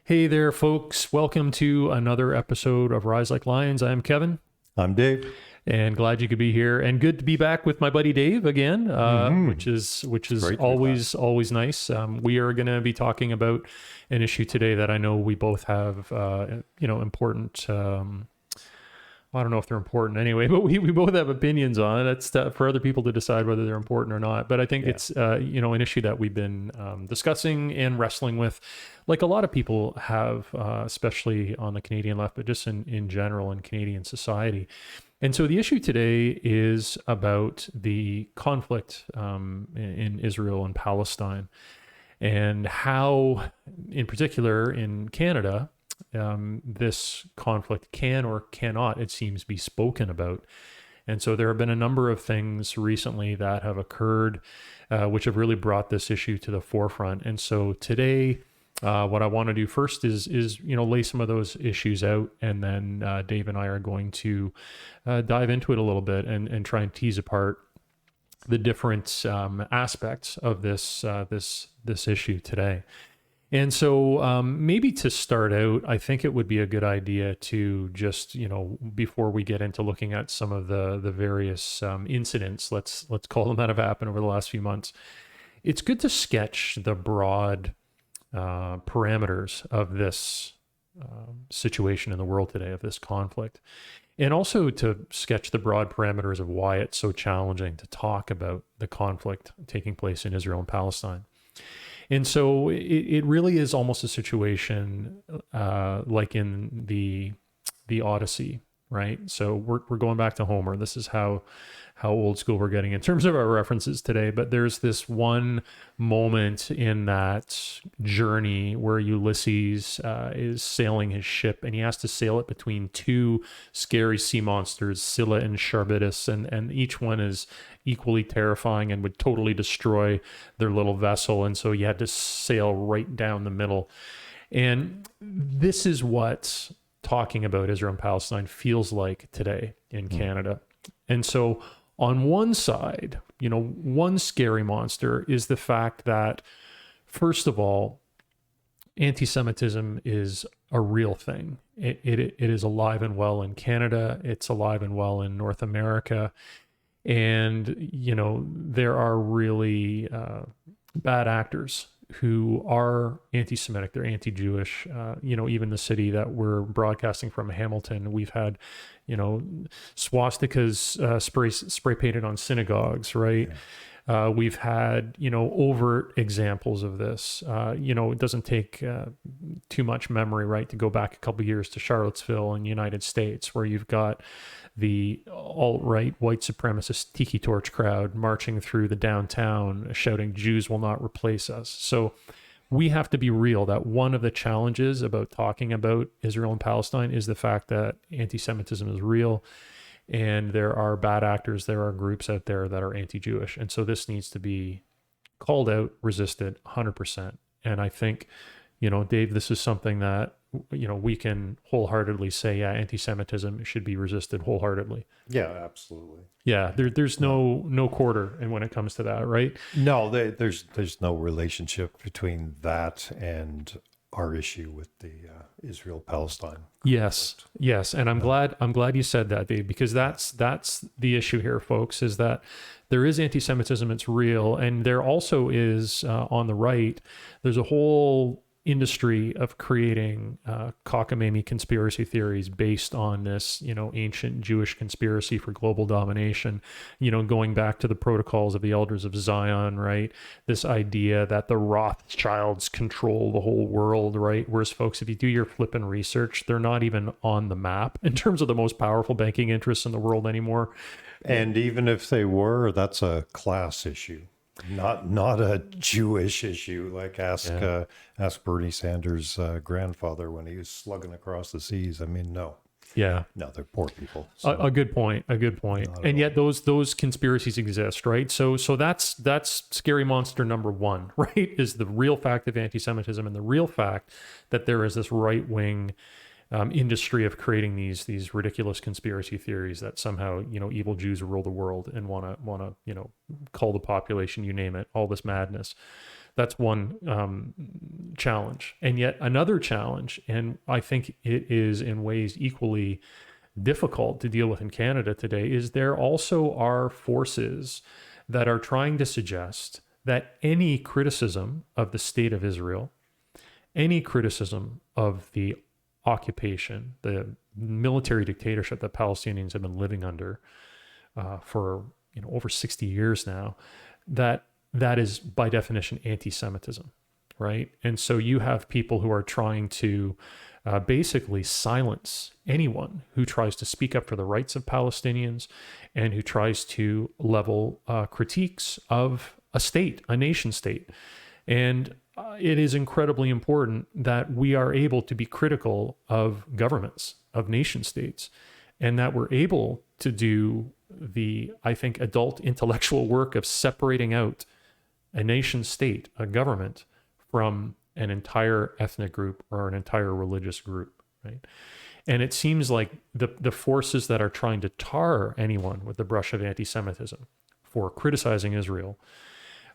Hey there, folks. Welcome to another episode of Rise Like Lions. I'm Kevin. I'm Dave. And glad you could be here. And good to be back with my buddy Dave again, which is always nice. We are going to be talking about an issue today that I know we both have, important. I don't know if they're important anyway, but we both have opinions on it. That's for other people to decide whether they're important or not. But I think it's an issue that we've been discussing and wrestling with, like a lot of people have, especially on the Canadian left, but just in general in Canadian society. And so the issue today is about the conflict in Israel and Palestine, and how, in particular in Canada, this conflict can or cannot, it seems, be spoken about. And so there have been a number of things recently that have occurred which have really brought this issue to the forefront. And so today, what I want to do first is lay some of those issues out, and then Dave and I are going to dive into it a little bit and try and tease apart the different aspects of this issue today. And so maybe to start out, I think it would be a good idea to just, before we get into looking at some of the various incidents, let's call them, that have happened over the last few months, it's good to sketch the broad parameters of this situation in the world today, of this conflict, and also to sketch the broad parameters of why it's so challenging to talk about the conflict taking place in Israel and Palestine. And so it really is almost a situation like in the Odyssey, right? So we're going back to Homer. This is how old school we're getting in terms of our references today. But there's this one moment in that journey where Ulysses is sailing his ship, and he has to sail it between two scary sea monsters, Scylla and Charybdis, and each one is equally terrifying and would totally destroy their little vessel. And so you had to sail right down the middle. And this is what talking about Israel and Palestine feels like today in Canada. And so on one side, one scary monster is the fact that, first of all, anti-Semitism is a real thing. It is alive and well in Canada. It's alive and well in North America. And, there are really bad actors who are anti-Semitic, they're anti-Jewish. Even the city that we're broadcasting from, Hamilton, we've had, swastikas spray painted on synagogues, right? Yeah. We've had, overt examples of this. It doesn't take too much memory, right, to go back a couple of years to Charlottesville in the United States, where you've got the alt-right white supremacist tiki torch crowd marching through the downtown shouting, "Jews will not replace us." So we have to be real that one of the challenges about talking about Israel and Palestine is the fact that anti-Semitism is real, and there are bad actors, there are groups out there that are anti-Jewish. And so this needs to be called out, resisted 100%. And I think, Dave, this is something that, we can wholeheartedly say, anti-Semitism should be resisted wholeheartedly. Yeah, absolutely. Yeah, there's no quarter and when it comes to that, right? No, there's no relationship between that and our issue with the Israel-Palestine conflict. Yes, and I'm glad you said that, Dave, because that's the issue here, folks, is that there is anti-Semitism, it's real, and there also is on the right, there's a whole industry of creating cockamamie conspiracy theories based on this, ancient Jewish conspiracy for global domination, going back to the protocols of the elders of Zion, right? This idea that the Rothschilds control the whole world, right? Whereas, folks, if you do your flipping research, they're not even on the map in terms of the most powerful banking interests in the world anymore. And even if they were, that's a class issue. Not a Jewish issue. Like ask Bernie Sanders' grandfather when he was slugging across the seas. I mean, no. Yeah. No, they're poor people. So. A good point. And yet those conspiracies exist, right? So that's scary monster number one, right? Is the real fact of anti-Semitism and the real fact that there is this right-wing industry of creating these ridiculous conspiracy theories that somehow, evil Jews rule the world and want to call the population, you name it, all this madness. That's one challenge. And yet another challenge, and I think it is in ways equally difficult to deal with in Canada today, is there also are forces that are trying to suggest that any criticism of the state of Israel, any criticism of the occupation, the military dictatorship that Palestinians have been living under for over 60 years now, that is by definition anti-Semitism, right? And so you have people who are trying to basically silence anyone who tries to speak up for the rights of Palestinians and who tries to level critiques of a state, a nation state. And it is incredibly important that we are able to be critical of governments, of nation states, and that we're able to do the, I think, adult intellectual work of separating out a nation state, a government, from an entire ethnic group or an entire religious group, right? And it seems like the forces that are trying to tar anyone with the brush of anti-Semitism for criticizing Israel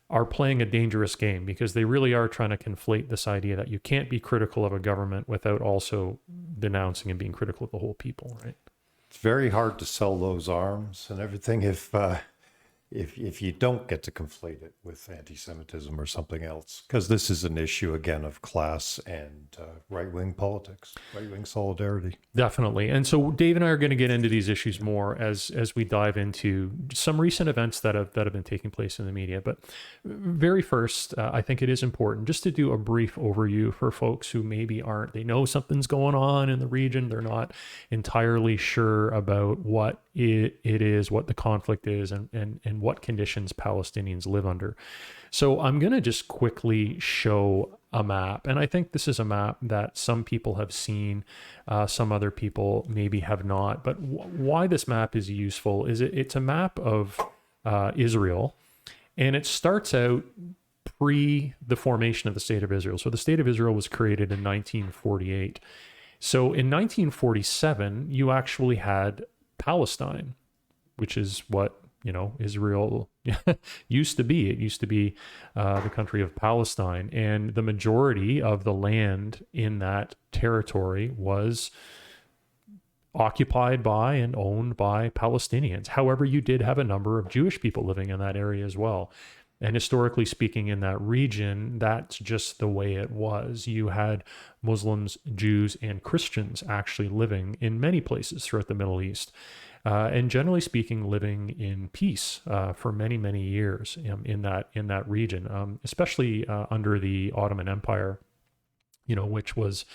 are playing a dangerous game, because they really are trying to conflate this idea that you can't be critical of a government without also denouncing and being critical of the whole people, right? It's very hard to sell those arms and everything if you don't get to conflate it with anti-Semitism or something else, because this is an issue, again, of class and right-wing politics, right-wing solidarity. Definitely. And so Dave and I are going to get into these issues more as we dive into some recent events that have been taking place in the media. But very first, I think it is important just to do a brief overview for folks who maybe they know something's going on in the region. They're not entirely sure about what it is, what the conflict is, and what conditions Palestinians live under. So I'm going to just quickly show a map. And I think this is a map that some people have seen, some other people maybe have not. But why this map is useful is it's a map of Israel, and it starts out pre the formation of the State of Israel. So the State of Israel was created in 1948. So in 1947, you actually had Palestine, which is what Israel used to be. It used to be the country of Palestine, and the majority of the land in that territory was occupied by and owned by Palestinians. However, you did have a number of Jewish people living in that area as well. And historically speaking, in that region, that's just the way it was. You had Muslims, Jews, and Christians actually living in many places throughout the Middle East. And generally speaking, living in peace for many, many years in that region, especially under the Ottoman Empire, which was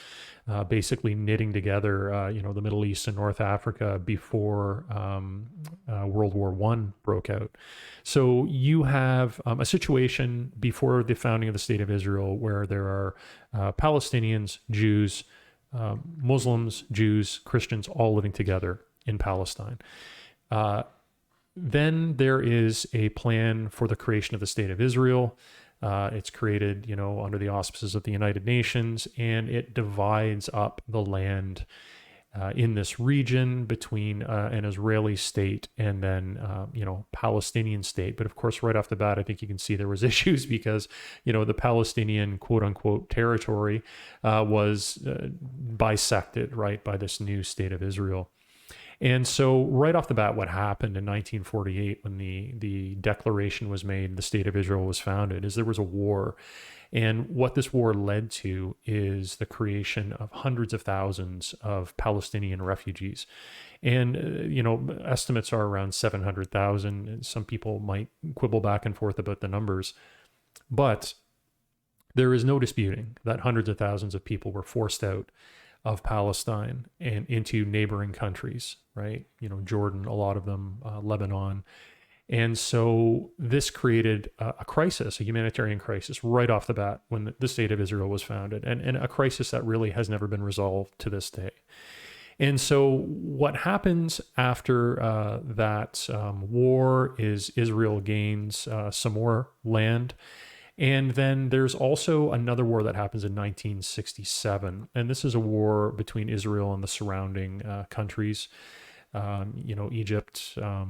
basically knitting together, the Middle East and North Africa before World War I broke out. So you have a situation before the founding of the State of Israel where there are Palestinians, Jews, Muslims, Jews, Christians, all living together in Palestine. Then there is a plan for the creation of the State of Israel. It's created, under the auspices of the United Nations, and it divides up the land in this region between an Israeli state and then, Palestinian state. But of course, right off the bat, I think you can see there was issues because, the Palestinian quote unquote territory was bisected, right, by this new State of Israel. And so right off the bat, what happened in 1948 when the declaration was made, the State of Israel was founded, is there was a war. And what this war led to is the creation of hundreds of thousands of Palestinian refugees. And, estimates are around 700,000. And some people might quibble back and forth about the numbers. But there is no disputing that hundreds of thousands of people were forced out of Palestine and into neighboring countries, right? Jordan, a lot of them, Lebanon. And so this created a crisis, a humanitarian crisis right off the bat when the State of Israel was founded, and a crisis that really has never been resolved to this day. And so what happens after that war is Israel gains some more land, And then there's also another war that happens in 1967. And this is a war between Israel and the surrounding countries. Egypt, I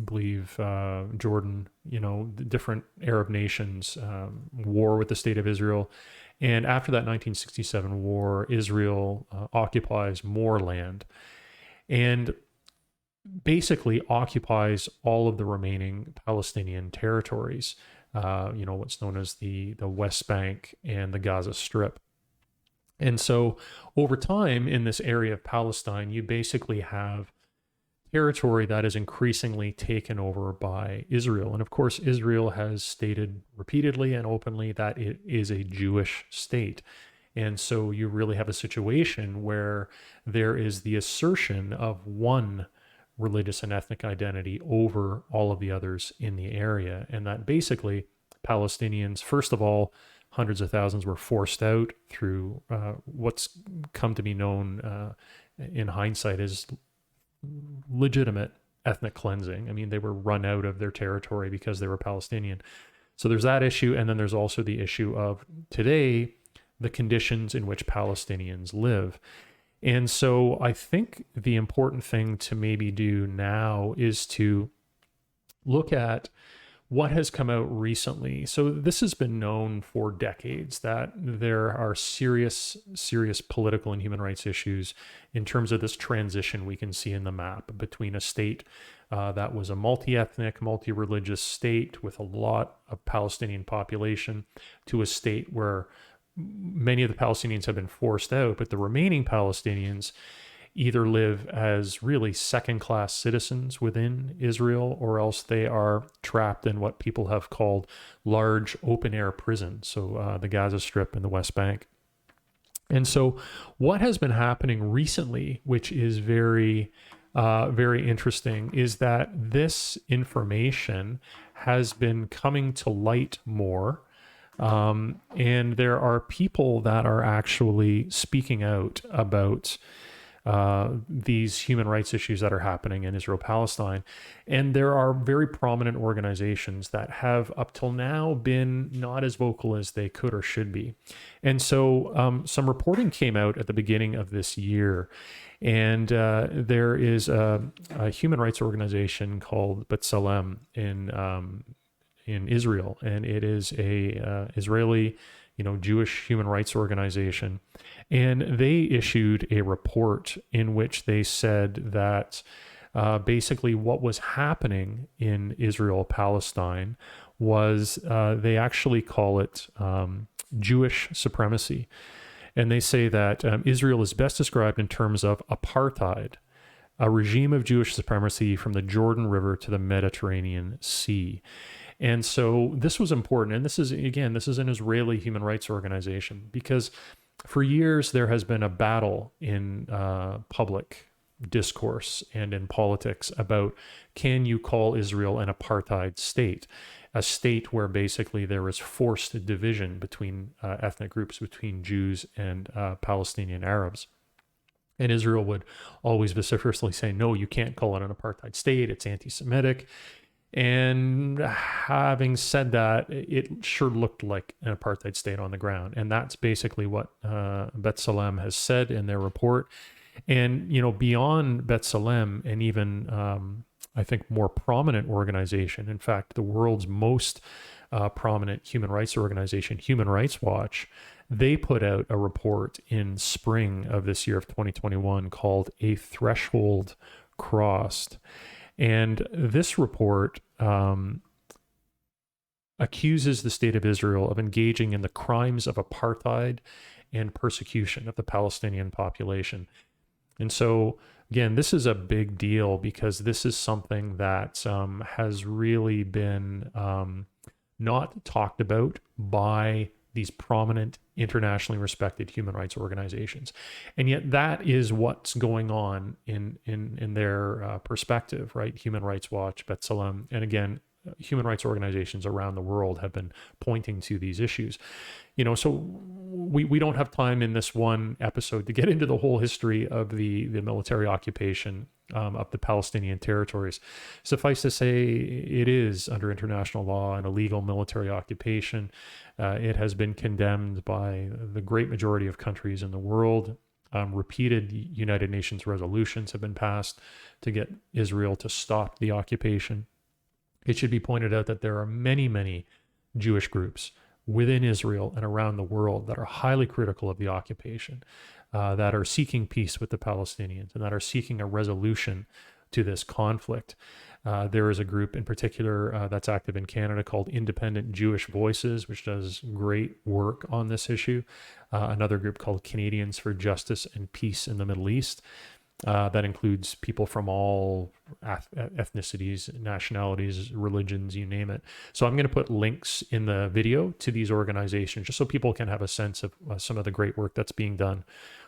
believe, Jordan, the different Arab nations, war with the state of Israel. And after that 1967 war, Israel occupies more land and basically occupies all of the remaining Palestinian territories, what's known as the West Bank and the Gaza Strip. And so over time in this area of Palestine, you basically have territory that is increasingly taken over by Israel. And of course, Israel has stated repeatedly and openly that it is a Jewish state. And so you really have a situation where there is the assertion of one religious and ethnic identity over all of the others in the area. And that basically Palestinians, first of all, hundreds of thousands were forced out through what's come to be known in hindsight as legitimate ethnic cleansing. I mean, they were run out of their territory because they were Palestinian. So there's that issue. And then there's also the issue of today, the conditions in which Palestinians live. And so I think the important thing to maybe do now is to look at what has come out recently. So this has been known for decades that there are serious political and human rights issues in terms of this transition we can see in the map between a state that was a multi-ethnic, multi-religious state with a lot of Palestinian population to a state where many of the Palestinians have been forced out, but the remaining Palestinians either live as really second-class citizens within Israel, or else they are trapped in what people have called large open-air prisons, so the Gaza Strip and the West Bank. And so what has been happening recently, which is very interesting, is that this information has been coming to light more. And there are people that are actually speaking out about these human rights issues that are happening in Israel-Palestine. And there are very prominent organizations that have up till now been not as vocal as they could or should be. And so some reporting came out at the beginning of this year. And there is a human rights organization called B'Tselem in Israel. And it is a Israeli Jewish human rights organization. And they issued a report in which they said that basically what was happening in Israel-Palestine was they actually call it Jewish supremacy. And they say that Israel is best described in terms of apartheid, a regime of Jewish supremacy from the Jordan River to the Mediterranean Sea. And so this was important. And this is an Israeli human rights organization, because for years there has been a battle in public discourse and in politics about, can you call Israel an apartheid state, a state where basically there is forced division between ethnic groups, between Jews and Palestinian Arabs. And Israel would always vociferously say, no, you can't call it an apartheid state. It's anti-Semitic. And having said that, it sure looked like an apartheid state on the ground. And that's basically what B'Tselem has said in their report. And, beyond B'Tselem and even, I think, more prominent organization, in fact, the world's most prominent human rights organization, Human Rights Watch, they put out a report in spring of this year of 2021 called A Threshold Crossed. And this report accuses the state of Israel of engaging in the crimes of apartheid and persecution of the Palestinian population. And so, again, this is a big deal because this is something that has really been not talked about by these prominent, internationally respected human rights organizations. And yet that is what's going on in their perspective, right? Human Rights Watch, B'Tselem, and again, human rights organizations around the world have been pointing to these issues. So we don't have time in this one episode to get into the whole history of the military occupation of the Palestinian territories. Suffice to say, it is under international law an illegal military occupation. It has been condemned by the great majority of countries in the world. Repeated United Nations resolutions have been passed to get Israel to stop the occupation. It should be pointed out that there are many, many Jewish groups within Israel and around the world that are highly critical of the occupation, that are seeking peace with the Palestinians, and that are seeking a resolution to this conflict. There is a group in particular that's active in Canada called Independent Jewish Voices, which does great work on this issue. Another group called Canadians for Justice and Peace in the Middle East. That includes people from all ethnicities, nationalities, religions, you name it. So I'm going to put links in the video to these organizations just so people can have a sense of some of the great work that's being done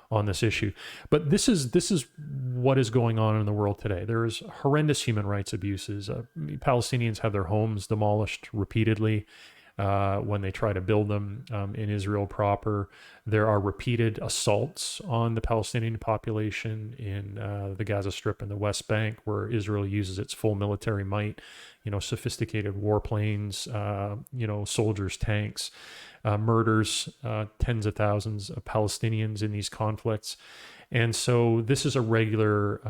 on this issue. But this is what is going on in the world today. There is horrendous human rights abuses. Palestinians have their homes demolished repeatedly when they try to build them in Israel proper. There are repeated assaults on the Palestinian population in the Gaza Strip and the West Bank, where Israel uses its full military might, sophisticated warplanes, soldiers, tanks, murders tens of thousands of Palestinians in these conflicts. And so this is a regular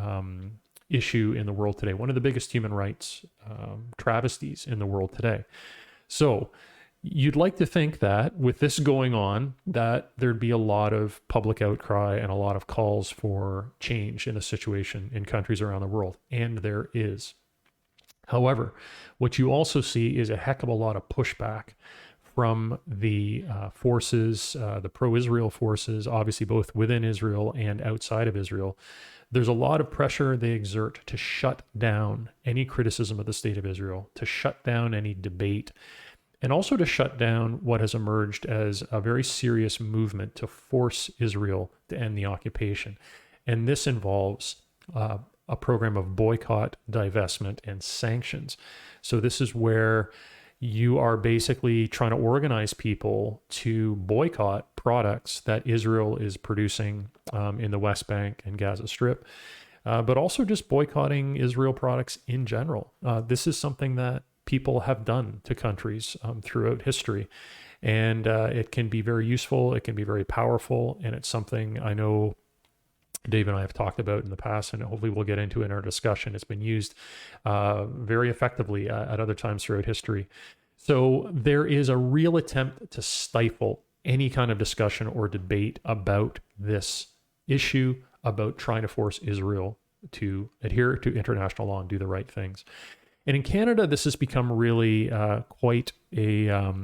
issue in the world today, one of the biggest human rights travesties in the world today. So you'd like to think that with this going on, that there'd be a lot of public outcry and a lot of calls for change in the situation in countries around the world. And there is. However, what you also see is a heck of a lot of pushback from the forces, the pro-Israel forces, obviously both within Israel and outside of Israel. There's a lot of pressure they exert to shut down any criticism of the state of Israel, to shut down any debate, and also to shut down what has emerged as a very serious movement to force Israel to end the occupation. And this involves a program of boycott, divestment, and sanctions. So this is where you are basically trying to organize people to boycott products that Israel is producing in the West Bank and Gaza Strip, but also just boycotting Israel products in general. This is something that people have done to countries throughout history, and it can be very useful, it can be very powerful, and it's something I know Dave and I have talked about in the past, and hopefully we'll get into in our discussion. It's been used very effectively at other times throughout history. So there is a real attempt to stifle any kind of discussion or debate about this issue, about trying to force Israel to adhere to international law and do the right things. And in Canada, this has become really quite a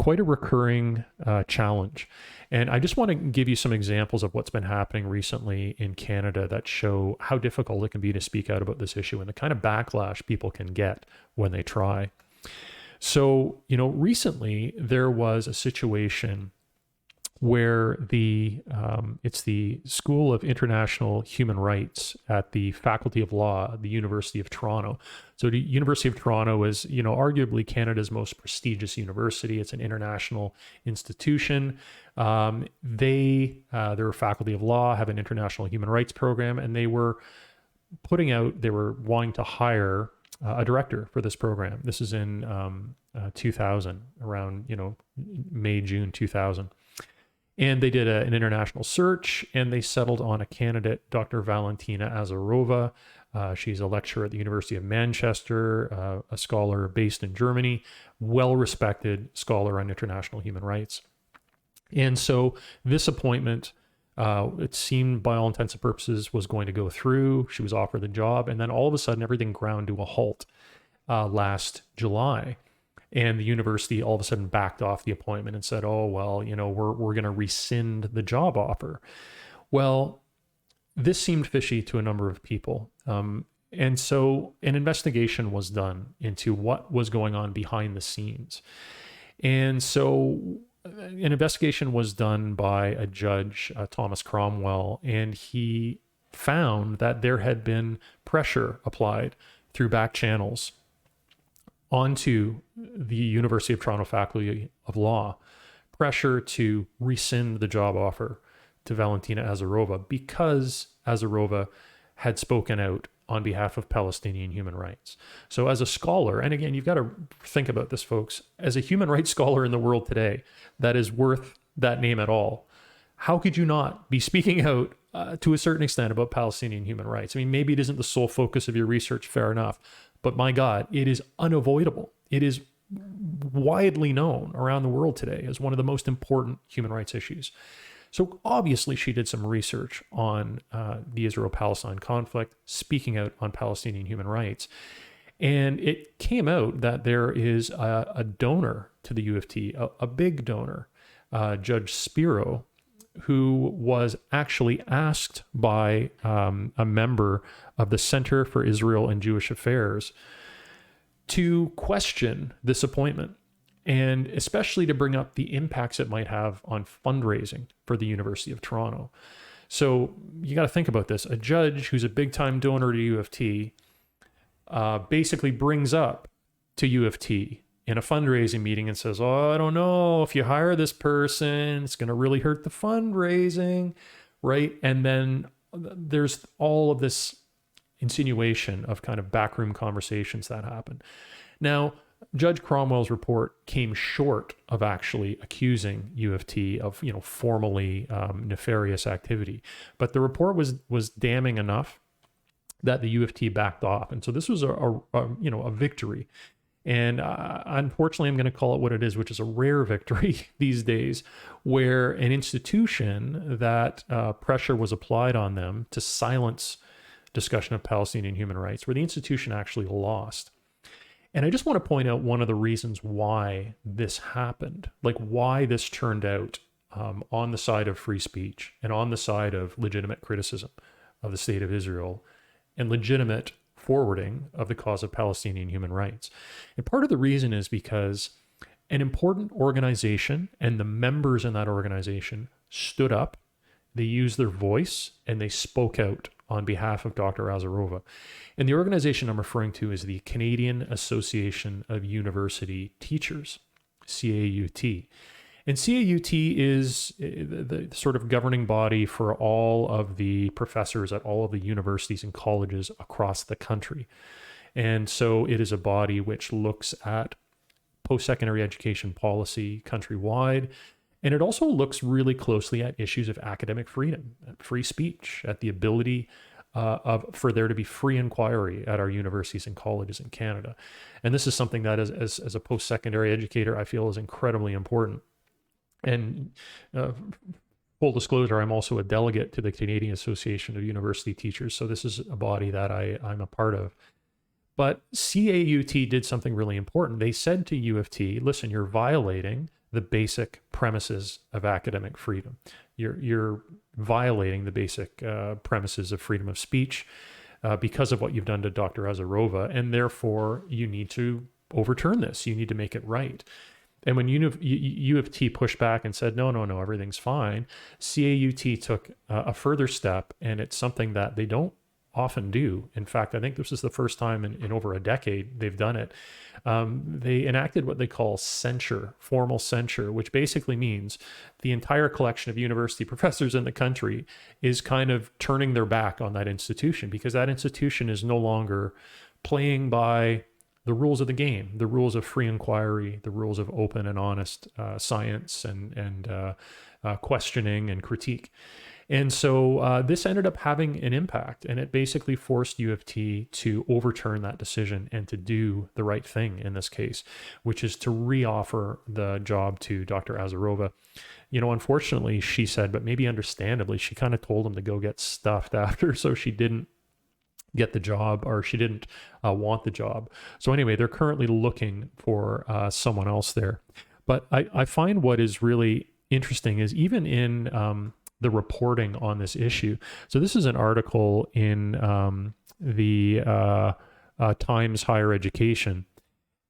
recurring challenge. And I just want to give you some examples of what's been happening recently in Canada that show how difficult it can be to speak out about this issue and the kind of backlash people can get when they try. So, recently there was a situation where it's the School of International Human Rights at the Faculty of Law at the University of Toronto. So the University of Toronto is, arguably Canada's most prestigious university. It's an international institution. Their Faculty of Law have an international human rights program, and they were wanting to hire a director for this program. This is in 2000, around, May, June 2000. And they did an international search, and they settled on a candidate, Dr. Valentina Azarova. She's a lecturer at the University of Manchester, a scholar based in Germany, well-respected scholar on international human rights. And so this appointment, it seemed by all intents and purposes was going to go through. She was offered the job, and then all of a sudden everything ground to a halt last July. And the university all of a sudden backed off the appointment and said, oh, well, we're going to rescind the job offer. Well, this seemed fishy to a number of people. And so an investigation was done into what was going on behind the scenes. And so an investigation was done by a judge, Thomas Cromwell, and he found that there had been pressure applied through back channels onto the University of Toronto Faculty of Law pressure to rescind the job offer to Valentina Azarova because Azarova had spoken out on behalf of Palestinian human rights. So as a scholar, and again, you've got to think about this, folks, as a human rights scholar in the world today that is worth that name at all, how could you not be speaking out to a certain extent about Palestinian human rights? I mean, maybe it isn't the sole focus of your research, fair enough, but my God, it is unavoidable. It is widely known around the world today as one of the most important human rights issues. So obviously she did some research on the Israel-Palestine conflict, speaking out on Palestinian human rights. And it came out that there is a donor to the UofT, a big donor, Judge Spiro, who was actually asked by a member of the Center for Israel and Jewish Affairs to question this appointment, and especially to bring up the impacts it might have on fundraising for the University of Toronto. So you got to think about this. A judge who's a big-time donor to UofT basically brings up to UofT in a fundraising meeting and says, oh, I don't know, if you hire this person, it's going to really hurt the fundraising, right? And then there's all of this insinuation of kind of backroom conversations that happen. Now, Judge Cromwell's report came short of actually accusing UofT of, formally nefarious activity, but the report was damning enough that the UofT backed off, and so this was a victory. And unfortunately, I'm going to call it what it is, which is a rare victory these days, where an institution that pressure was applied on them to silence discussion of Palestinian human rights, where the institution actually lost. And I just want to point out one of the reasons why this happened, like why this turned out on the side of free speech and on the side of legitimate criticism of the state of Israel and legitimate forwarding of the cause of Palestinian human rights. And part of the reason is because an important organization and the members in that organization stood up, they used their voice, and they spoke out on behalf of Dr. Azarova. And the organization I'm referring to is the Canadian Association of University Teachers, CAUT. And CAUT is the sort of governing body for all of the professors at all of the universities and colleges across the country. And so it is a body which looks at post-secondary education policy countrywide. And it also looks really closely at issues of academic freedom, at free speech, at the ability for there to be free inquiry at our universities and colleges in Canada. And this is something that as a post-secondary educator, I feel is incredibly important. And full disclosure, I'm also a delegate to the Canadian Association of University Teachers. So this is a body that I'm a part of. But CAUT did something really important. They said to UofT, listen, you're violating the basic premises of academic freedom. You're violating the basic premises of freedom of speech because of what you've done to Dr. Azarova, and therefore you need to overturn this. You need to make it right. And when UofT pushed back and said, no, everything's fine, CAUT took a further step, and it's something that they don't often do. In fact, I think this is the first time in over a decade they've done it. They enacted what they call censure, formal censure, which basically means the entire collection of university professors in the country is kind of turning their back on that institution, because that institution is no longer playing by the rules of the game, the rules of free inquiry, the rules of open and honest science and questioning and critique. And so this ended up having an impact, and it basically forced UofT to overturn that decision and to do the right thing in this case, which is to reoffer the job to Dr. Azarova. Unfortunately, she said, but maybe understandably, she kind of told him to go get stuffed after, so she didn't get the job, or she didn't want the job. So anyway, they're currently looking for someone else there. But I find what is really interesting is even in the reporting on this issue. So this is an article in the Times Higher Education.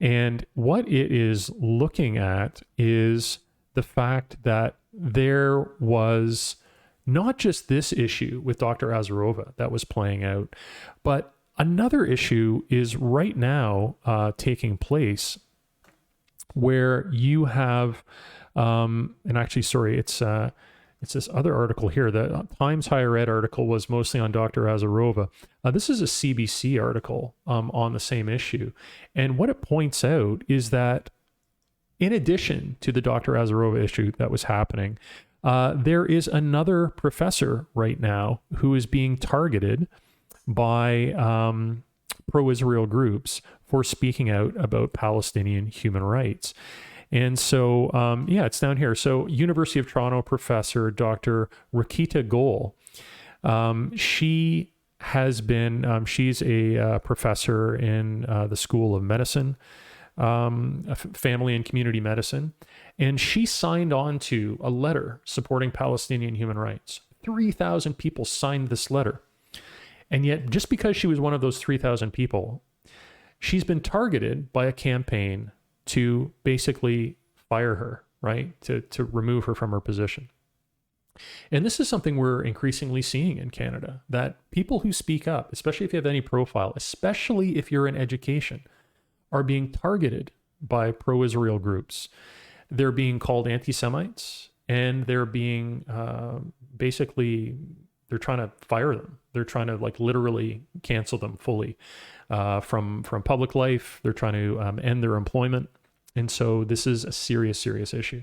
And what it is looking at is the fact that there was not just this issue with Dr. Azarova that was playing out, but Another issue is right now taking place where you have, and actually, sorry, it's this other article here. The Times Higher Ed article was mostly on Dr. Azarova. This is a CBC article on the same issue. And what it points out is that in addition to the Dr. Azarova issue that was happening, there is another professor right now who is being targeted by pro-Israel groups for speaking out about Palestinian human rights. And so, it's down here. So University of Toronto professor, Dr. Rikita Goel, she has been, she's a professor in the School of Medicine, Family and Community Medicine, and she signed on to a letter supporting Palestinian human rights. 3,000 people signed this letter. And yet, just because she was one of those 3,000 people, she's been targeted by a campaign to basically fire her, right? To remove her from her position. And this is something we're increasingly seeing in Canada, that people who speak up, especially if you have any profile, especially if you're in education, are being targeted by pro-Israel groups. They're being called anti-Semites, and they're being basically, they're trying to fire them. They're trying to literally cancel them fully from public life. They're trying to end their employment. And so this is a serious, serious issue.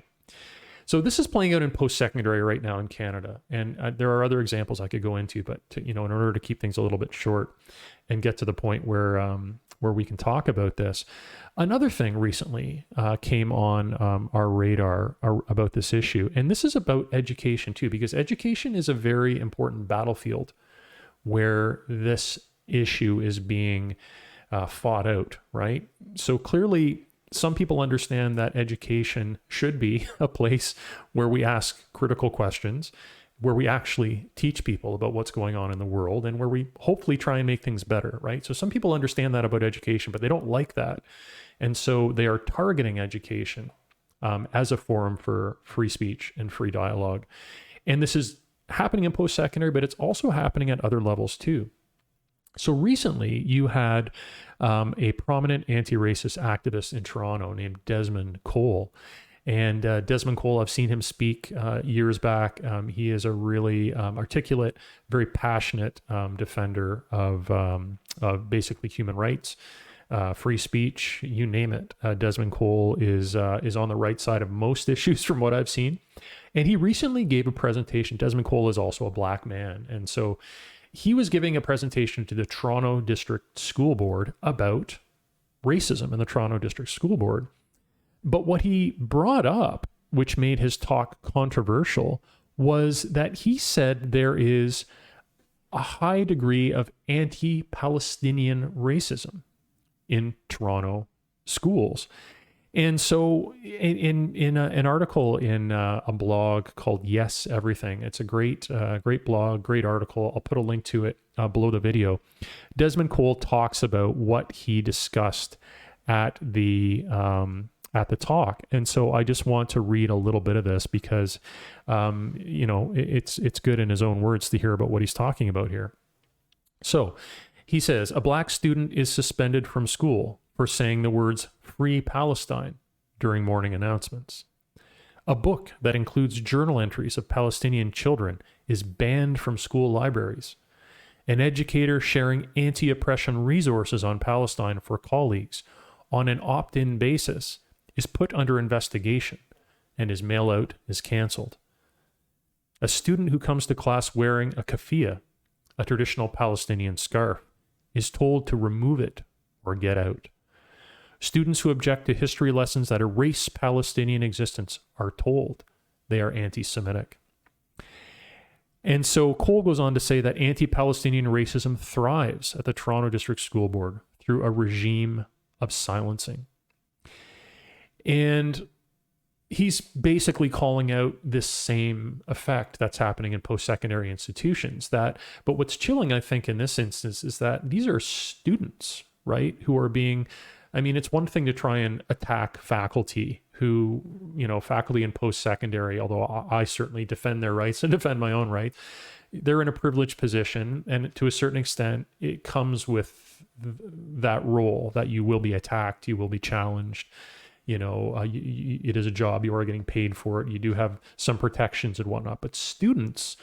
So this is playing out in post-secondary right now in Canada. And there are other examples I could go into, but in order to keep things a little bit short and get to the point where we can talk about this. Another thing recently came on our radar about this issue. And this is about education too, because education is a very important battlefield where this issue is being fought out, right? So clearly, some people understand that education should be a place where we ask critical questions, where we actually teach people about what's going on in the world, and where we hopefully try and make things better, right? So some people understand that about education, but they don't like that. And so they are targeting education as a forum for free speech and free dialogue. And this is happening in post-secondary, but it's also happening at other levels too. So recently you had a prominent anti-racist activist in Toronto named Desmond Goel. And Desmond Goel, I've seen him speak years back. He is a really articulate, very passionate defender of basically human rights, free speech, you name it. Desmond Goel is on the right side of most issues from what I've seen. And he recently gave a presentation. Desmond Goel is also a black man. And so he was giving a presentation to the Toronto District School Board about racism in the Toronto District School Board. But what he brought up, which made his talk controversial, was that he said there is a high degree of anti-Palestinian racism in Toronto schools. And so in an article in a blog called Yes Everything, it's a great blog, great article. I'll put a link to it below the video. Desmond Goel talks about what he discussed at the talk. And so I just want to read a little bit of this because, it's good in his own words to hear about what he's talking about here. So he says, a black student is suspended from school for saying the words "Free Palestine" during morning announcements. A book that includes journal entries of Palestinian children is banned from school libraries. An educator sharing anti-oppression resources on Palestine for colleagues on an opt-in basis is put under investigation, and his mail-out is canceled. A student who comes to class wearing a keffiyeh, a traditional Palestinian scarf, is told to remove it or get out. Students who object to history lessons that erase Palestinian existence are told they are anti-Semitic. And so Goel goes on to say that anti-Palestinian racism thrives at the Toronto District School Board through a regime of silencing. And he's basically calling out this same effect that's happening in post-secondary institutions. But what's chilling, I think, in this instance is that these are students, right, who are being... I mean, it's one thing to try and attack faculty who faculty in post-secondary, although I certainly defend their rights and defend my own rights, they're in a privileged position. And to a certain extent, it comes with that role that you will be attacked, you will be challenged. It is a job, you are getting paid for it. You do have some protections and whatnot, but students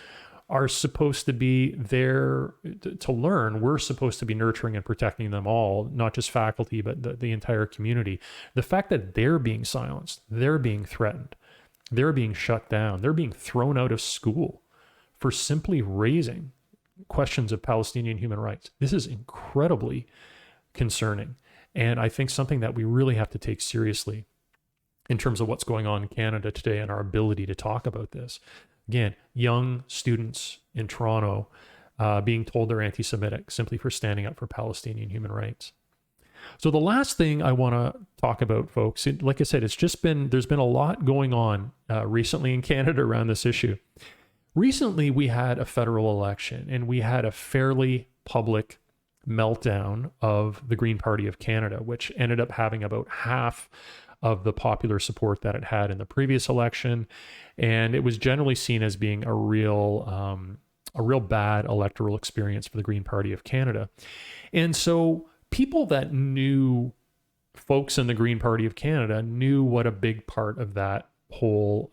are supposed to be there to learn. We're supposed to be nurturing and protecting them all, not just faculty, but the entire community. The fact that they're being silenced, they're being threatened, they're being shut down, they're being thrown out of school for simply raising questions of Palestinian human rights. This is incredibly concerning. And I think something that we really have to take seriously in terms of what's going on in Canada today and our ability to talk about this. Again, young students in Toronto being told they're anti-Semitic simply for standing up for Palestinian human rights. So the last thing I want to talk about, folks, like I said, there's been a lot going on recently in Canada around this issue. Recently, we had a federal election and we had a fairly public meltdown of the Green Party of Canada, which ended up having about half of the popular support that it had in the previous election. And it was generally seen as being a real bad electoral experience for the Green Party of Canada. And so people that knew folks in the Green Party of Canada knew what a big part of that whole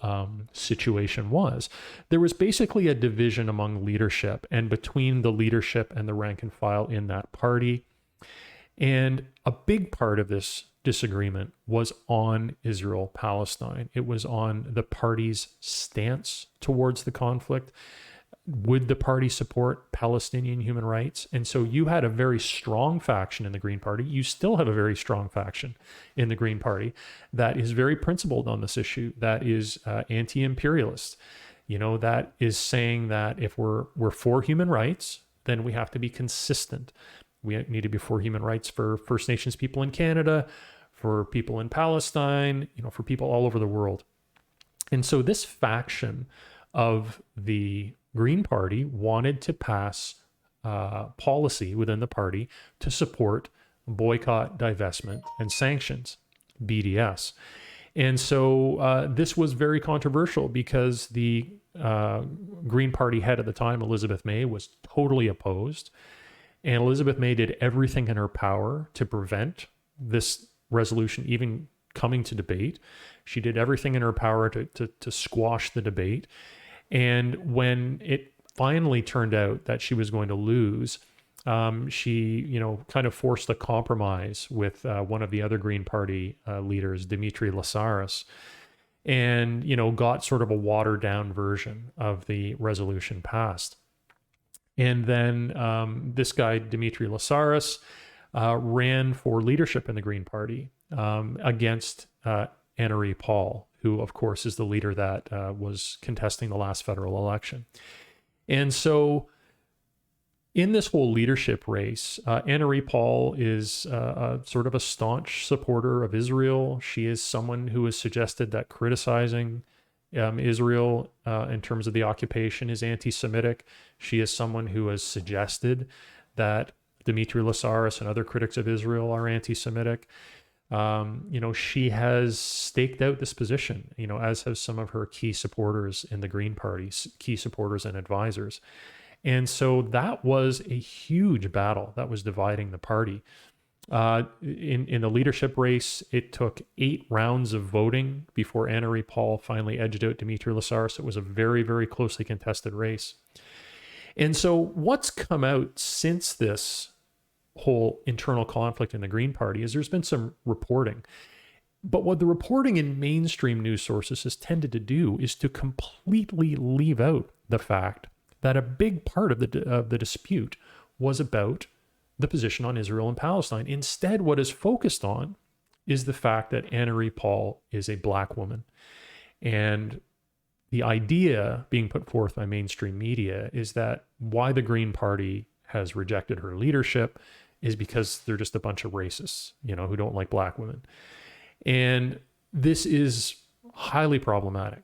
situation was. There was basically a division among leadership and between the leadership and the rank and file in that party. And a big part of this disagreement was on Israel-Palestine. It was on the party's stance towards the conflict. Would the party support Palestinian human rights? And so you had a very strong faction in the Green Party. You still have a very strong faction in the Green Party that is very principled on this issue, that is anti-imperialist, that is saying that if we're for human rights, then we have to be consistent. We need to be for human rights for First Nations people in Canada, for people in Palestine, for people all over the world. And so this faction of the Green Party wanted to pass policy within the party to support boycott, divestment, and sanctions, BDS. And so this was very controversial because the Green Party head at the time, Elizabeth May, was totally opposed. And Elizabeth May did everything in her power to prevent this resolution even coming to debate. She did everything in her power to squash the debate. And when it finally turned out that she was going to lose, she, kind of forced a compromise with one of the other Green Party leaders, Dimitri Lassaris, and, got sort of a watered down version of the resolution passed. And then this guy, Dimitri Lassaris, ran for leadership in the Green Party against Anna Paul, who, of course, is the leader that was contesting the last federal election. And so in this whole leadership race, Anna Paul is sort of a staunch supporter of Israel. She is someone who has suggested that criticizing Israel in terms of the occupation is anti-Semitic. She is someone who has suggested that Dimitri Lassaris and other critics of Israel are anti-Semitic. She has staked out this position, as have some of her key supporters in the Green Party, key supporters and advisors. And so that was a huge battle that was dividing the party. In the leadership race, it took 8 rounds of voting before Anna Paul finally edged out Dimitri Lassaris. It was a very, very closely contested race. And so what's come out since this whole internal conflict in the Green Party is there's been some reporting. But what the reporting in mainstream news sources has tended to do is to completely leave out the fact that a big part of the dispute was about the position on Israel and Palestine. Instead, what is focused on is the fact that Anna Paul is a Black woman. And the idea being put forth by mainstream media is that why the Green Party has rejected her leadership is because they're just a bunch of racists, who don't like Black women. And this is highly problematic.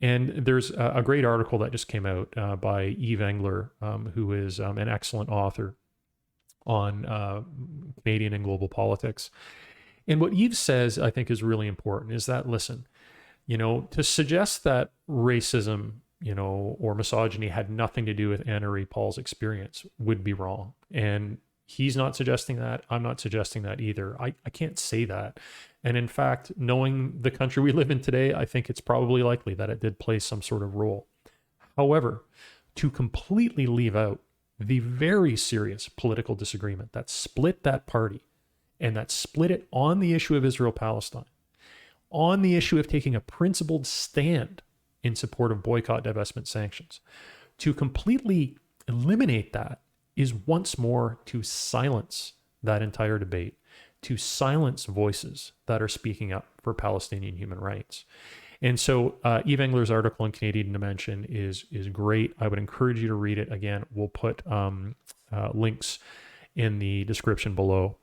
And there's a great article that just came out by Eve Engler, who is an excellent author on Canadian and global politics. And what Eve says, I think, is really important is that, listen, to suggest that racism, or misogyny had nothing to do with Anna Paul's experience would be wrong. And he's not suggesting that. I'm not suggesting that either. I can't say that. And in fact, knowing the country we live in today, I think it's probably likely that it did play some sort of role. However, to completely leave out the very serious political disagreement that split that party and that split it on the issue of Israel-Palestine, on the issue of taking a principled stand in support of boycott, divestment, sanctions, to completely eliminate that is once more to silence that entire debate, to silence voices that are speaking up for Palestinian human rights. And so Eve Engler's article in Canadian Dimension is great. I would encourage you to read it. Again, we'll put links in the description below,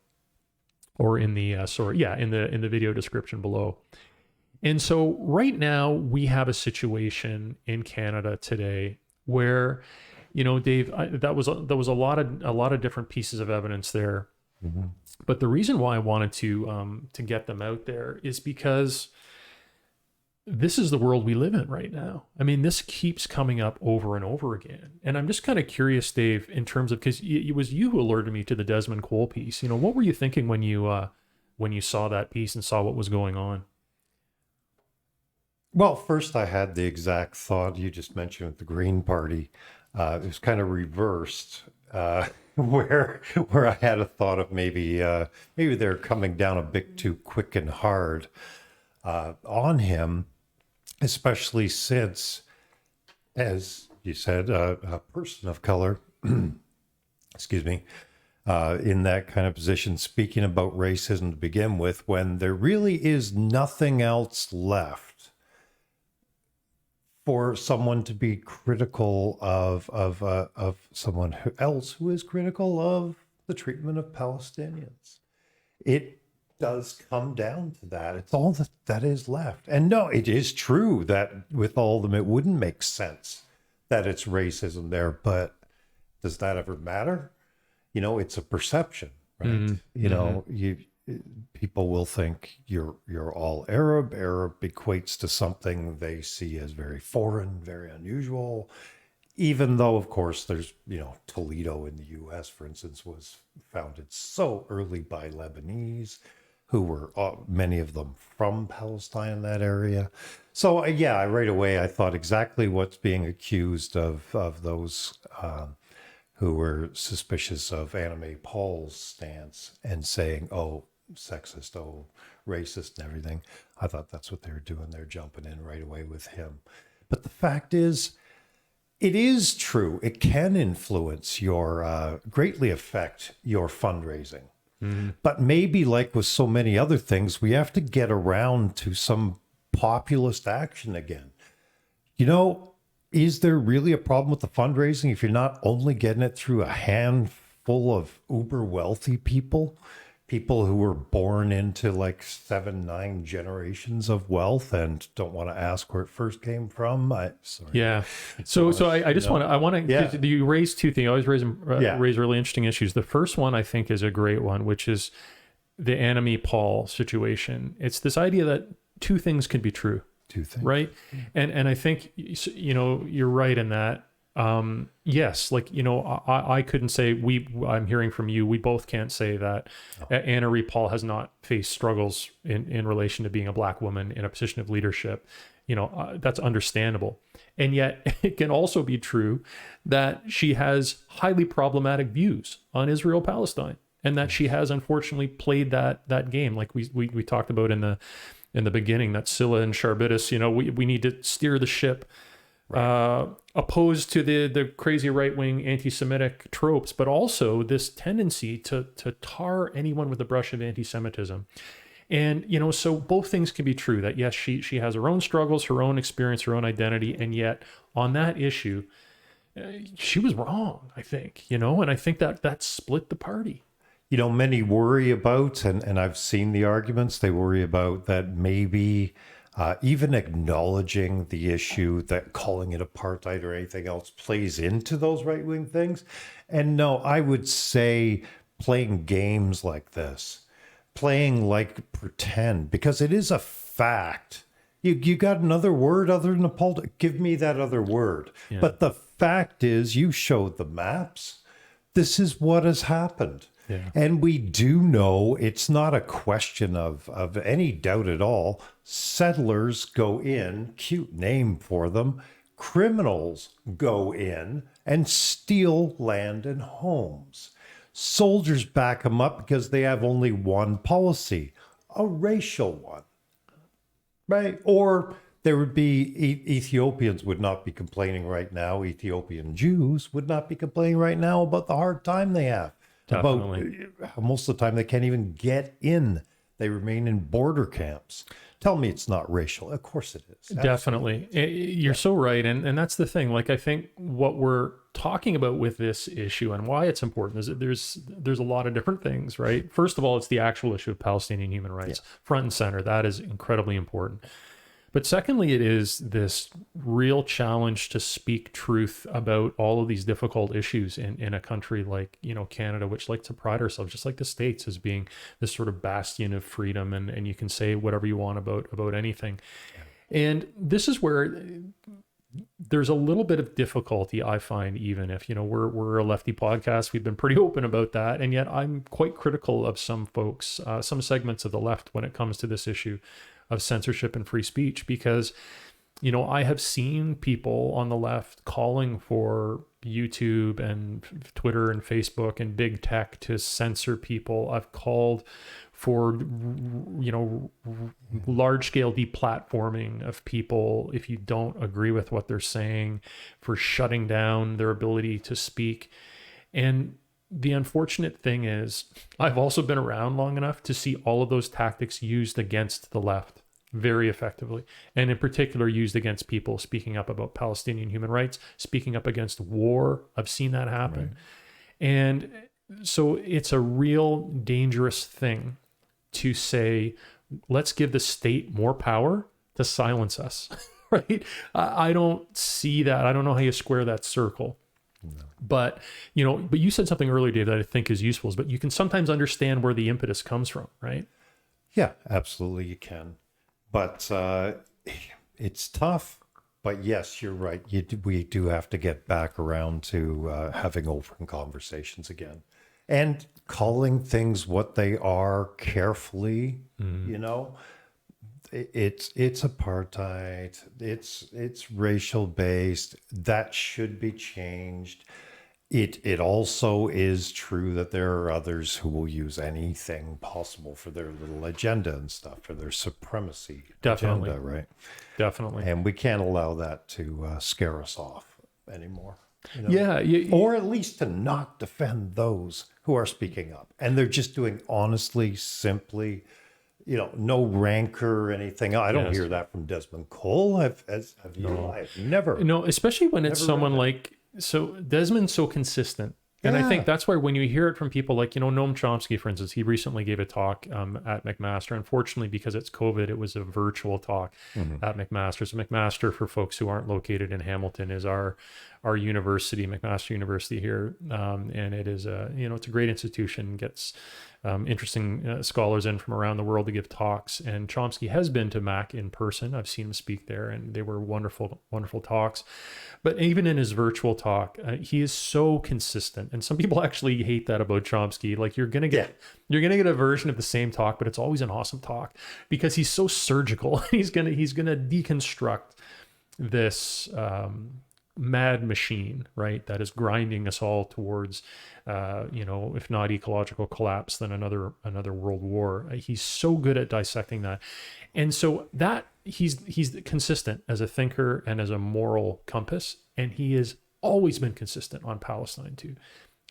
or in the in the video description below. And so right now we have a situation in Canada today where, Dave, that was a lot of different pieces of evidence there. Mm-hmm. But the reason why I wanted to get them out there is because this is the world we live in right now. I mean, this keeps coming up over and over again. And I'm just kind of curious, Dave, in terms of, because it was you who alerted me to the Desmond Cole piece. What were you thinking when you saw that piece and saw what was going on? Well, first I had the exact thought you just mentioned with the Green Party. It was kind of reversed, where I had a thought of maybe they're coming down a bit too quick and hard on him, especially since, as you said, a person of color, excuse me, in that kind of position, speaking about racism to begin with, when there really is nothing else left for someone to be critical of someone else who is critical of the treatment of Palestinians. It does come down to that. It's all that is left. And no, it is true that with all of them, it wouldn't make sense that it's racism there, but does that ever matter? It's a perception, right? Mm-hmm. People will think you're all Arab. Arab equates to something they see as very foreign, very unusual, even though, of course, there's, Toledo in the U.S., for instance, was founded so early by Lebanese who were, many of them from Palestine in that area. So, right away, I thought exactly what's being accused of those who were suspicious of Anna Paul's stance and saying, oh, sexist, oh, racist and everything. I thought that's what they were doing. They're jumping in right away with him. But the fact is, it is true. It can influence your, greatly affect your fundraising. Mm-hmm. But maybe like with so many other things, we have to get around to some populist action again. Is there really a problem with the fundraising if you're not only getting it through a handful of uber wealthy people who were born into like 7-9 generations of wealth and don't want to ask where it first came from? Yeah. So I just want to, you raise two things. You always raise really interesting issues. The first one I think is a great one, which is the Anna Paul situation. It's this idea that two things can be true. Two things. Right. And I think, you're right in that. Yes, I couldn't say I'm hearing from you. We both can't say that Anna Paul has not faced struggles in relation to being a black woman in a position of leadership. That's understandable. And yet it can also be true that she has highly problematic views on Israel-Palestine, and that she has unfortunately played that game. Like we talked about in the beginning, that Scylla and Charybdis, we need to steer the ship opposed to the crazy right-wing anti-Semitic tropes, but also this tendency to tar anyone with the brush of anti-Semitism. And, so both things can be true, that yes, she has her own struggles, her own experience, her own identity. And yet on that issue, she was wrong, I think, and I think that split the party. Many worry about, and I've seen the arguments, they worry about that maybe even acknowledging the issue, that calling it apartheid or anything else plays into those right-wing things. And no, I would say playing games like this, playing like pretend, because it is a fact. You got another word other than appalled? Give me that other word. Yeah. But the fact is, you showed the maps. This is what has happened. Yeah. And we do know it's not a question of any doubt at all. Settlers go in, cute name for them. Criminals go in and steal land and homes. Soldiers back them up because they have only one policy, a racial one. Right? Or there would be Ethiopians would not be complaining right now. Ethiopian Jews would not be complaining right now about the hard time they have. Definitely. About most of the time they can't even get in. They remain in border camps. Tell me it's not racial. Of course it is. Absolutely. Definitely. You're so right. And that's the thing. Like, I think what we're talking about with this issue and why it's important is that there's a lot of different things, right? First of all, it's the actual issue of Palestinian human rights, front and center. That is incredibly important. But secondly, it is this real challenge to speak truth about all of these difficult issues in a country like, Canada, which like to pride ourselves, just like the States, as being this sort of bastion of freedom, and you can say whatever you want about anything. Yeah. And this is where there's a little bit of difficulty, I find, even if, we're a lefty podcast, we've been pretty open about that. And yet I'm quite critical of some folks, some segments of the left when it comes to this issue of censorship and free speech, because, I have seen people on the left calling for YouTube and Twitter and Facebook and big tech to censor people. I've called for, large scale deplatforming of people if you don't agree with what they're saying, for shutting down their ability to speak. And the unfortunate thing is, I've also been around long enough to see all of those tactics used against the left very effectively, and in particular used against people speaking up about Palestinian human rights, speaking up against war. I've seen that happen. Right. And so it's a real dangerous thing to say, let's give the state more power to silence us, right? I don't see that. I don't know how you square that circle. No. But you said something earlier, Dave, that I think is useful, but you can sometimes understand where the impetus comes from, right? Yeah, absolutely you can. But it's tough. But yes, you're right. We do have to get back around to having open conversations again and calling things what they are carefully. Mm-hmm. It's apartheid. It's racial based. That should be changed. It also is true that there are others who will use anything possible for their little agenda and stuff, for their supremacy agenda, right? Definitely. And we can't allow that to scare us off anymore. Yeah. Or at least to not defend those who are speaking up. And they're just doing honestly, simply, no rancor or anything. I don't hear that from Desmond Cole. Have you? No. I've never. No, especially when it's someone like... So Desmond's so consistent. And I think that's why when you hear it from people like, Noam Chomsky, for instance, he recently gave a talk at McMaster. Unfortunately, because it's COVID, it was a virtual talk at McMaster. So McMaster, for folks who aren't located in Hamilton, is our university, McMaster University here. And it is it's a great institution, gets interesting scholars in from around the world to give talks. And Chomsky has been to Mac in person. I've seen him speak there, and they were wonderful, wonderful talks. But even in his virtual talk, he is so consistent. And some people actually hate that about Chomsky. Like, you're gonna get a version of the same talk, but it's always an awesome talk because he's so surgical. He's gonna deconstruct this mad machine, right, that is grinding us all towards if not ecological collapse, then another world war. He's so good at dissecting that. And so that he's consistent as a thinker and as a moral compass, and he has always been consistent on Palestine too.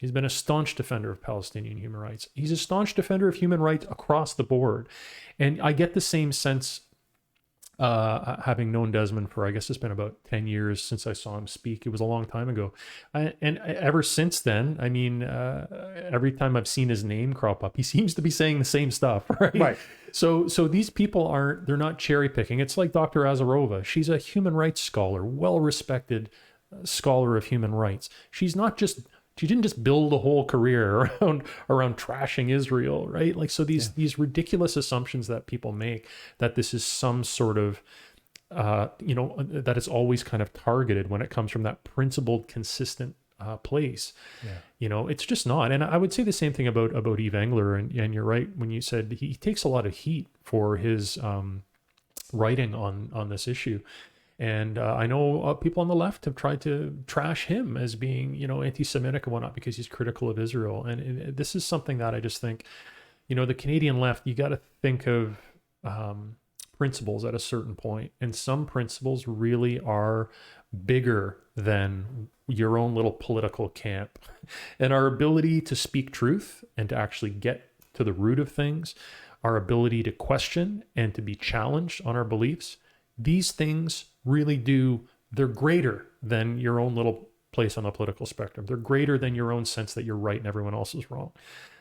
He's been a staunch defender of Palestinian human rights. He's a staunch defender of human rights across the board. And I get the same sense having known Desmond for, I guess it's been about 10 years since I saw him speak. It was a long time ago. And ever since then, I mean, every time I've seen his name crop up, he seems to be saying the same stuff, right? So these people they're not cherry picking. It's like Dr. Azarova. She's a human rights scholar, well-respected scholar of human rights. She didn't just build a whole career around trashing Israel, right? Like, so these ridiculous assumptions that people make that this is some sort of that it's always kind of targeted when it comes from that principled, consistent place. It's just not. And I would say the same thing about Eve Engler. And you're right when you said he takes a lot of heat for his writing on this issue. And I know people on the left have tried to trash him as being, anti-Semitic and whatnot because he's critical of Israel. And this is something that I just think, the Canadian left, you got to think of principles at a certain point. And some principles really are bigger than your own little political camp. And our ability to speak truth and to actually get to the root of things, our ability to question and to be challenged on our beliefs, these things really they're greater than your own little place on the political spectrum. They're greater than your own sense that you're right and everyone else is wrong.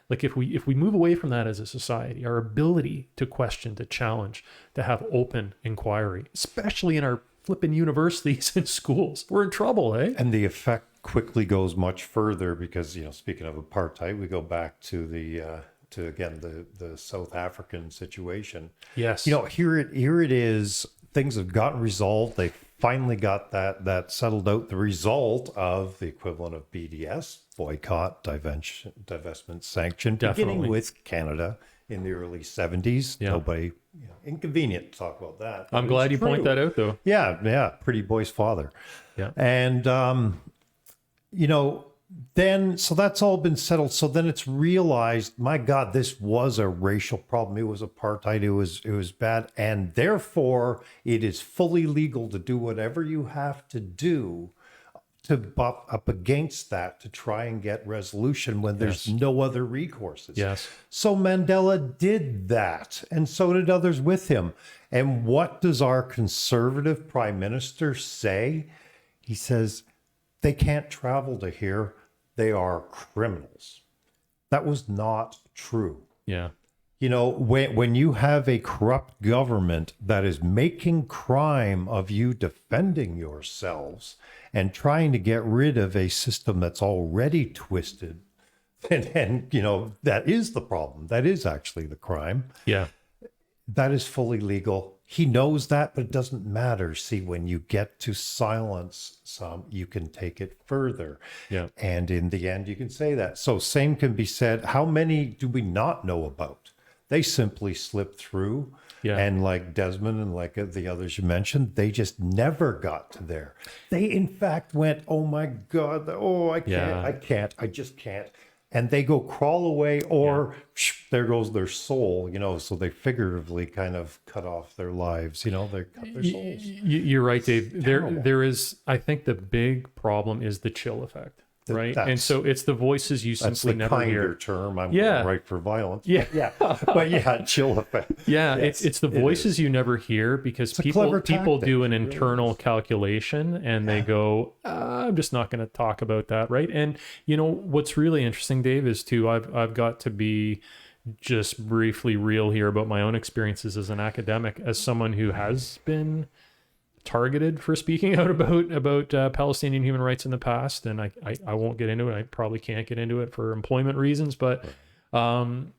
Like if we move away from that as a society, our ability to question, to challenge, to have open inquiry, especially in our flipping universities and schools, we're in trouble, eh? And the effect quickly goes much further because, speaking of apartheid, we go back to the South African situation. Yes. Here it is. Things have gotten resolved. They finally got that settled out. The result of the equivalent of BDS, boycott, divestment, sanction, beginning with Canada in the early 70s. Yeah. Nobody, inconvenient to talk about that. I'm glad you point that out, though. Yeah, pretty boy's father. Yeah. And, then, so that's all been settled. So then it's realized, my God, this was a racial problem. It was apartheid. It was bad. And therefore, it is fully legal to do whatever you have to do to butt up against that to try and get resolution when there's no other recourses. Yes. So Mandela did that, and so did others with him. And what does our conservative prime minister say? He says, they can't travel to here. They are criminals. That was not true. Yeah. When you have a corrupt government that is making crime of you defending yourselves and trying to get rid of a system that's already twisted, and that is the problem. That is actually the crime. Yeah. That is fully legal. He knows that, but it doesn't matter. See, when you get to silence some, you can take it further. Yeah. And in the end, you can say that. So same can be said. How many do we not know about? They simply slip through. Yeah. And like Desmond and like the others you mentioned, they just never got to there. They, in fact, went, oh, my God, I just can't. And they go crawl away, or there goes their soul, so they figuratively kind of cut off their lives, they cut their souls. You're right, Dave. There is, I think the big problem is the chill effect, right? And so it's the voices you simply never hear. That's the kinder term. I'm going right for violence. Yeah. But chill effect. Yeah, yes, it's the voices you never hear because people do an internal calculation and they go, I'm just not going to talk about that, right? And what's really interesting, Dave, is too, I've got to be just briefly real here about my own experiences as an academic, as someone who has been targeted for speaking out about Palestinian human rights in the past, and I won't get into it. I probably can't get into it for employment reasons, but and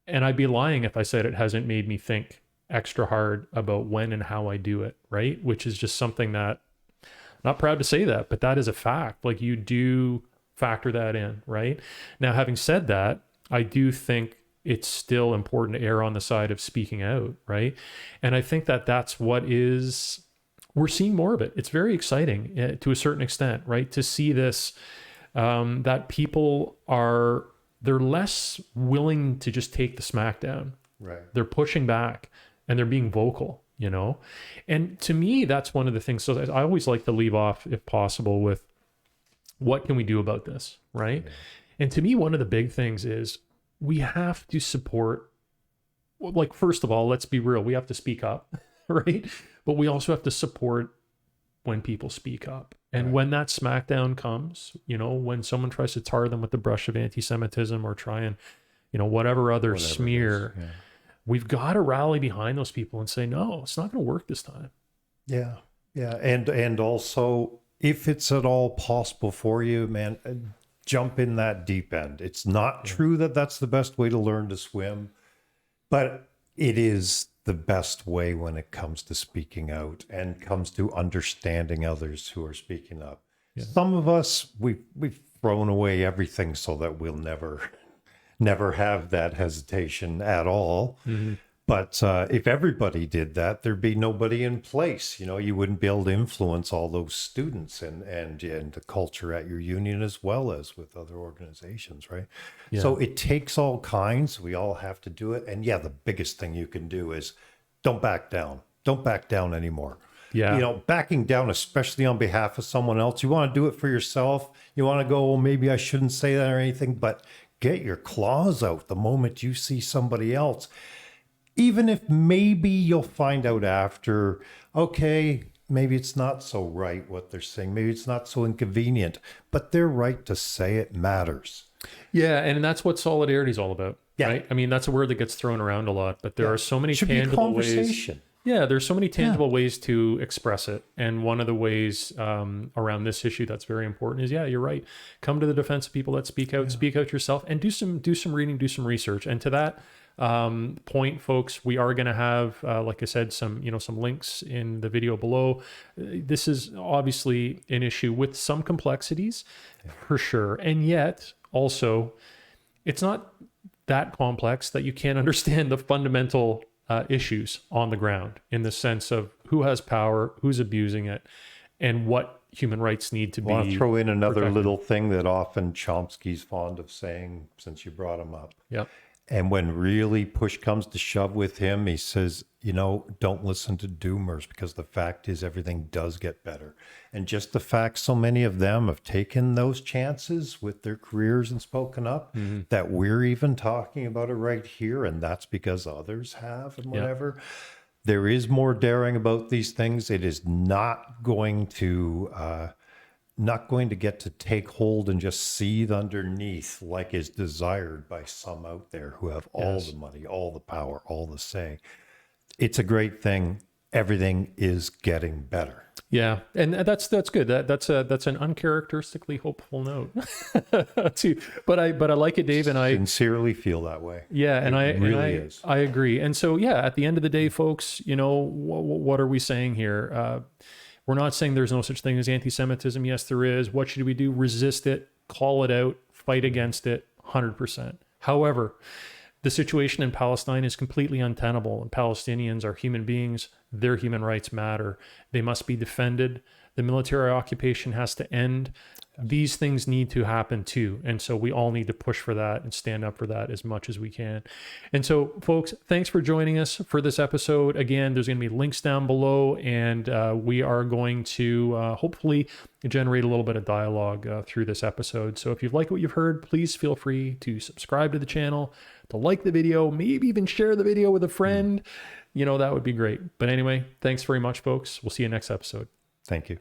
I'd be lying if I said it hasn't made me think extra hard about when and how I do it, right? Which is just something that, not proud to say that, but that is a fact. Like, you do factor that in, right? Now, having said that, I do think it's still important to err on the side of speaking out, right? And I think that that's what we're seeing more of it. It's very exciting to a certain extent, right? To see this, that people they're less willing to just take the smackdown. Right. They're pushing back and they're being vocal, And to me, that's one of the things. So I always like to leave off, if possible, with what can we do about this, right? Yeah. And to me, one of the big things is we have to support, like, first of all, let's be real. We have to speak up, right? But we also have to support when people speak up. And when that smackdown comes, when someone tries to tar them with the brush of anti-Semitism or try and, whatever other smear, we've got to rally behind those people and say, no, it's not going to work this time. Yeah. Yeah. And also, if it's at all possible for you, man, jump in that deep end. It's not true that that's the best way to learn to swim, but it is the best way when it comes to speaking out and comes to understanding others who are speaking up. Yeah. Some of us, we've thrown away everything so that we'll never have that hesitation at all. Mm-hmm. But if everybody did that, there'd be nobody in place. You know, you wouldn't be able to influence all those students and the culture at your union as well as with other organizations, right? Yeah. So it takes all kinds. We all have to do it. And yeah, the biggest thing you can do is don't back down. Don't back down anymore. Yeah. You know, backing down, especially on behalf of someone else, you want to do it for yourself. You want to go, well, maybe I shouldn't say that or anything, but get your claws out the moment you see somebody else. Even if maybe you'll find out after, okay, maybe it's not so right what they're saying. Maybe it's not so inconvenient, but their right to say it matters. Yeah, and that's what solidarity is all about, right? I mean, that's a word that gets thrown around a lot, but there are so many tangible ways. Yeah, there's so many tangible ways to express it. And one of the ways around this issue that's very important is, yeah, you're right. Come to the defense of people that speak out yourself, and do some reading, do some research. And to that point, folks, we are going to have, like I said, some links in the video below. This is obviously an issue with some complexities for sure. And yet also it's not that complex that you can't understand the fundamental issues on the ground in the sense of who has power, who's abusing it, and what human rights need to be. I want to throw in another protected. Little thing that often Chomsky's fond of saying, since you brought him up. Yep. And when really push comes to shove with him, he says, you know, don't listen to doomers, because the fact is everything does get better. And just the fact so many of them have taken those chances with their careers and spoken up, that we're even talking about it right here. And that's because others have and whatever. Yep. There is more daring about these things. It is not going to get to take hold and just seethe underneath like is desired by some out there who have all the money, all the power, all the say. It's a great thing. Everything is getting better. Yeah, and that's good. That's an uncharacteristically hopeful note. But I like it, Dave, and I sincerely feel that way. Yeah, and I agree. And so at the end of the day, folks, you know, what are we saying here? We're not saying there's no such thing as anti-Semitism. Yes, there is. What should we do? Resist it, call it out, fight against it, 100%. However, the situation in Palestine is completely untenable, and Palestinians are human beings. Their human rights matter. They must be defended. The military occupation has to end. These things need to happen too. And so we all need to push for that and stand up for that as much as we can. And so, folks, thanks for joining us for this episode. Again, there's going to be links down below, and we are going to hopefully generate a little bit of dialogue through this episode. So if you've liked what you've heard, please feel free to subscribe to the channel, to like the video, maybe even share the video with a friend. You know, that would be great. But anyway, thanks very much, folks. We'll see you next episode. Thank you.